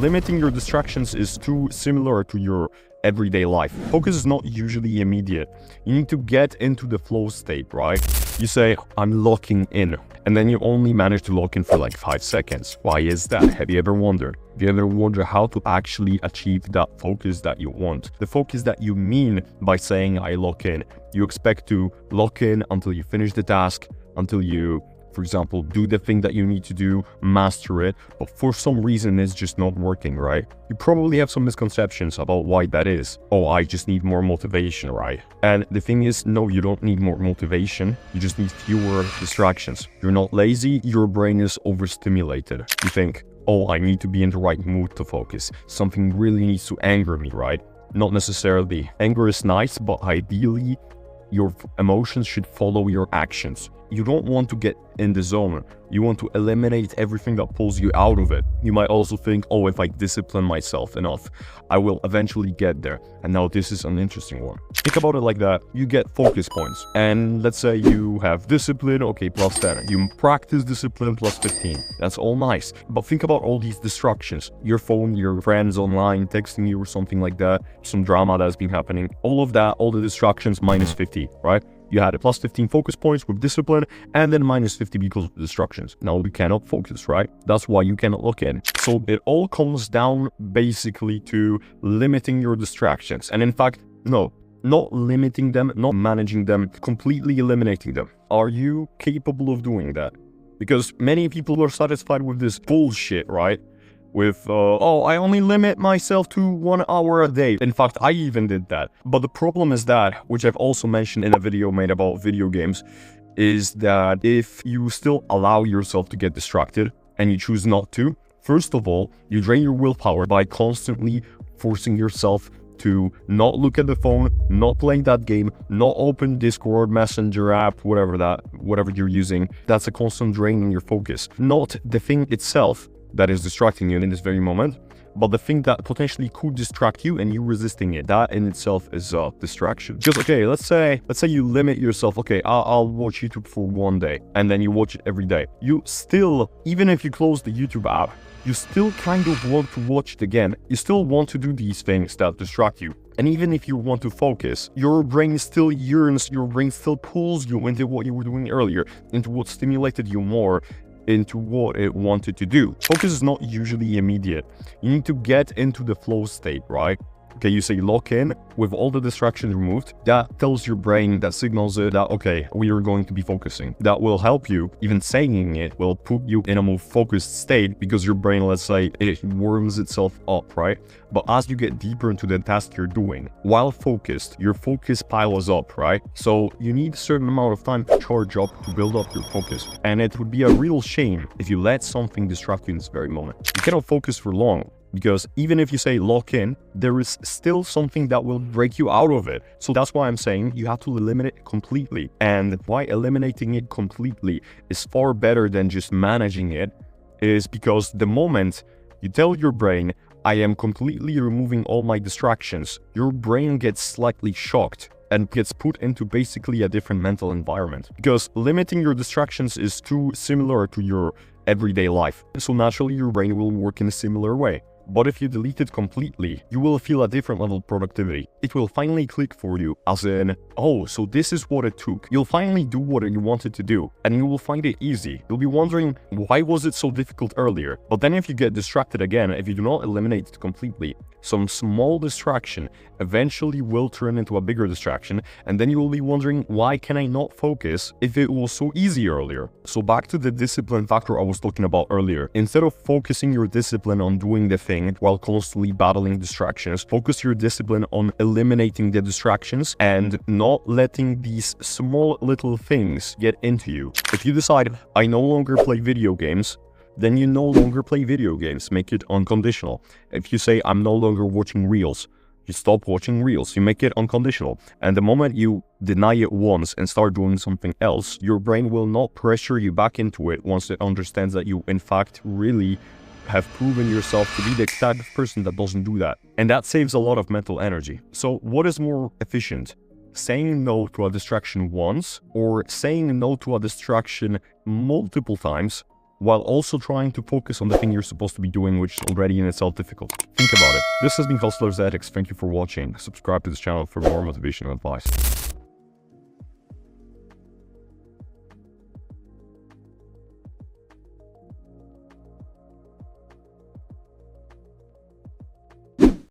limiting your distractions is too similar to your everyday life. Focus is not usually immediate. You need to get into the flow state, right? You say, I'm locking in, and then you only manage to lock in for like 5 seconds. Why is that? Have you ever wondered? Have you ever wondered how to actually achieve that focus that you want? The focus that you mean by saying I lock in. You expect to lock in until you finish the task, until you, for example, do the thing that you need to do, master it, but for some reason it's just not working, right? You probably have some misconceptions about why that is. Oh, I just need more motivation, right? And the thing is, no, you don't need more motivation. You just need fewer distractions. You're not lazy, your brain is overstimulated. You think, oh, I need to be in the right mood to focus. Something really needs to anger me, right? Not necessarily. Anger is nice, but ideally, your emotions should follow your actions. You don't want to get in the zone. You want to eliminate everything that pulls you out of it. You might also think, oh, if I discipline myself enough, I will eventually get there. And now this is an interesting one. Think about it like that. You get focus points. And let's say you have discipline, okay, plus 10. You practice discipline, plus 15. That's all nice. But think about all these distractions. Your phone, your friends online, texting you or something like that. Some drama that's been happening. All of that, all the distractions, minus 50, right? You had a plus 15 focus points with discipline and then minus 50 because of distractions. Now you cannot focus, right? That's why you cannot look in. So it all comes down basically to limiting your distractions. And in fact, no, not limiting them, not managing them, completely eliminating them. Are you capable of doing that? Because many people are satisfied with this bullshit, right? With, oh, I only limit myself to 1 hour a day. In fact, I even did that. But the problem is that, which I've also mentioned in a video made about video games, is that if you still allow yourself to get distracted and you choose not to, first of all, you drain your willpower by constantly forcing yourself to not look at the phone, not playing that game, not open Discord, Messenger app, whatever you're using. That's a constant drain on your focus. Not the thing itself that is distracting you in this very moment, but the thing that potentially could distract you and you resisting it. That in itself is a distraction. Because, okay, let's say you limit yourself, okay, I'll watch YouTube for 1 day, and then you watch it every day. You still, even if you close the YouTube app, you still kind of want to watch it again. You still want to do these things that distract you. And even if you want to focus, your brain still yearns, your brain still pulls you into what you were doing earlier, into what stimulated you more, into what it wanted to do. Focus is not usually immediate. You need to get into the flow state, right? Okay, you say lock in with all the distractions removed. That tells your brain, that signals it that, okay, we are going to be focusing. That will help you. Even saying it will put you in a more focused state because your brain, let's say, it warms itself up, right? But as you get deeper into the task you're doing, while focused, your focus piles up, right? So you need a certain amount of time to charge up, to build up your focus. And it would be a real shame if you let something distract you in this very moment. You cannot focus for long. Because even if you say lock in, there is still something that will break you out of it. So that's why I'm saying you have to eliminate it completely. And why eliminating it completely is far better than just managing it is because the moment you tell your brain, I am completely removing all my distractions, your brain gets slightly shocked and gets put into basically a different mental environment. Because limiting your distractions is too similar to your everyday life. So naturally your brain will work in a similar way. But if you delete it completely, you will feel a different level of productivity. It will finally click for you, as in, oh, so this is what it took. You'll finally do what you wanted to do, and you will find it easy. You'll be wondering, why was it so difficult earlier? But then if you get distracted again, if you do not eliminate it completely, some small distraction eventually will turn into a bigger distraction, and then you will be wondering, why can I not focus if it was so easy earlier? So back to the discipline factor I was talking about earlier. Instead of focusing your discipline on doing the thing while constantly battling distractions, focus your discipline on eliminating the distractions and not letting these small little things get into you. If you decide, I no longer play video games, then you no longer play video games. Make it unconditional. If you say, I'm no longer watching reels, you stop watching reels. You make it unconditional. And the moment you deny it once and start doing something else, your brain will not pressure you back into it once it understands that you, in fact, really have proven yourself to be the type of person that doesn't do that. And that saves a lot of mental energy. So what is more efficient? Saying no to a distraction once or saying no to a distraction multiple times while also trying to focus on the thing you're supposed to be doing, which is already in itself difficult. Think about it. This has been Hustlers Ethics. Thank you for watching. Subscribe to this channel for more motivational advice.